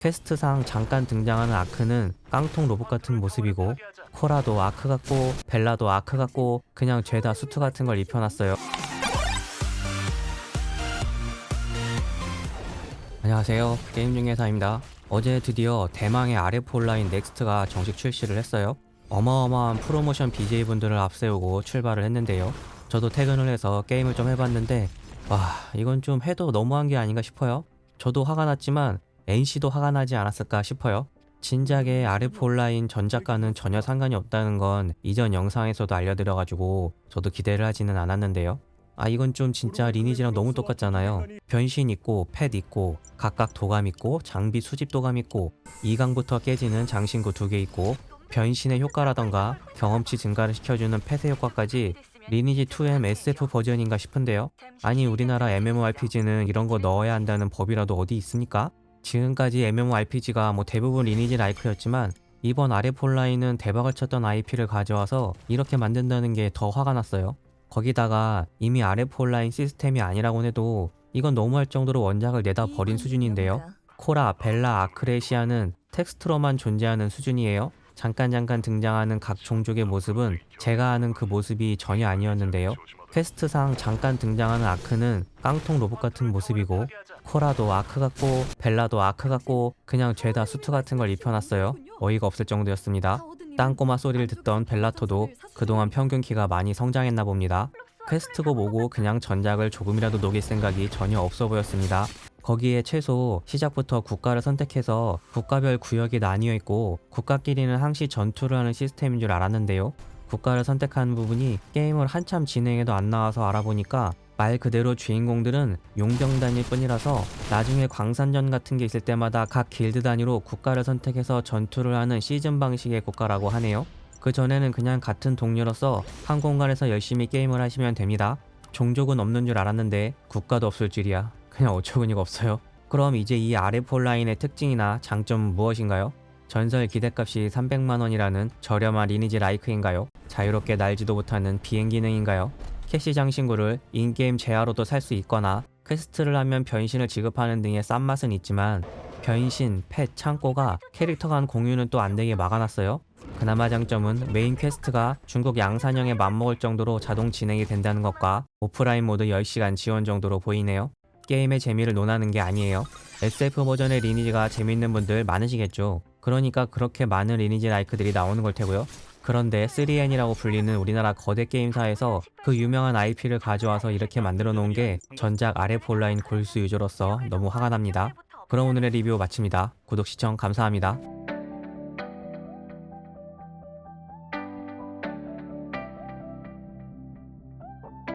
퀘스트상 잠깐 등장하는 아크는 깡통 로봇 같은 모습이고, 코라도 아크 같고 벨라도 아크 같고 그냥 죄다 수트 같은 걸 입혀놨어요. 안녕하세요, 게임중개사입니다. 어제 드디어 대망의 RF 온라인 넥스트가 정식 출시를 했어요. 어마어마한 프로모션 BJ분들을 앞세우고 출발을 했는데요. 저도 퇴근을 해서 게임을 좀 해봤는데 와, 이건 좀 해도 너무한 게 아닌가 싶어요. 저도 화가 났지만 NC도 화가 나지 않았을까 싶어요. 진작에 RF 온라인 전작과는 전혀 상관이 없다는 건 이전 영상에서도 알려드려가지고 저도 기대를 하지는 않았는데요. 이건 좀 진짜 리니지랑 너무 똑같잖아요. 변신 있고 펫 있고 각각 도감 있고 장비 수집 도감 있고 2강부터 깨지는 장신구 2개 있고 변신의 효과라던가 경험치 증가를 시켜주는 펫의 효과까지 리니지2M SF 버전인가 싶은데요. 아니, 우리나라 MMORPG는 이런 거 넣어야 한다는 법이라도 어디 있습니까? 지금까지 MMORPG가 대부분 리니지 라이크였지만 이번 RF 온라인은 대박을 쳤던 IP를 가져와서 이렇게 만든다는 게 더 화가 났어요. 거기다가 이미 RF 온라인 시스템이 아니라고 해도 이건 너무할 정도로 원작을 내다 버린 수준인데요. 코라, 벨라, 아크레시아는 텍스트로만 존재하는 수준이에요. 잠깐 등장하는 각 종족의 모습은 제가 아는 그 모습이 전혀 아니었는데요. 퀘스트상 잠깐 등장하는 아크는 깡통 로봇 같은 모습이고, 코라도 아크 같고 벨라도 아크 같고 그냥 죄다 수트 같은 걸 입혀놨어요. 어이가 없을 정도였습니다. 땅꼬마 소리를 듣던 벨라토도 그동안 평균 키가 많이 성장했나 봅니다. 퀘스트고 뭐고 그냥 전작을 조금이라도 녹일 생각이 전혀 없어 보였습니다. 거기에 최소 시작부터 국가를 선택해서 국가별 구역이 나뉘어 있고 국가끼리는 항시 전투를 하는 시스템인 줄 알았는데요. 국가를 선택하는 부분이 게임을 한참 진행해도 안 나와서 알아보니까 말 그대로 주인공들은 용병단일 뿐이라서 나중에 광산전 같은 게 있을 때마다 각 길드 단위로 국가를 선택해서 전투를 하는 시즌 방식의 국가라고 하네요. 그 전에는 그냥 같은 동료로서 한 공간에서 열심히 게임을 하시면 됩니다. 종족은 없는 줄 알았는데 국가도 없을 줄이야. 그냥 어처구니가 없어요. 그럼 이제 이 RF 온라인의 특징이나 장점은 무엇인가요? 전설 기대값이 300만원이라는 저렴한 리니지 라이크인가요? 자유롭게 날지도 못하는 비행 기능인가요? 캐시 장신구를 인게임 재화로도 살 수 있거나 퀘스트를 하면 변신을 지급하는 등의 싼 맛은 있지만 변신, 펫, 창고가 캐릭터 간 공유는 또 안되게 막아놨어요. 그나마 장점은 메인 퀘스트가 중국 양산형에 맞먹을 정도로 자동 진행이 된다는 것과 오프라인 모드 10시간 지원 정도로 보이네요. 게임의 재미를 논하는 게 아니에요. SF 버전의 리니지가 재밌는 분들 많으시겠죠. 그러니까 그렇게 많은 리니지 라이크들이 나오는 걸 테고요. 그런데 3N이라고 불리는 우리나라 거대 게임사에서 그 유명한 IP를 가져와서 이렇게 만들어 놓은 게 전작 RF 온라인 골수 유저로서 너무 화가 납니다. 그럼 오늘의 리뷰 마칩니다. 구독 시청 감사합니다.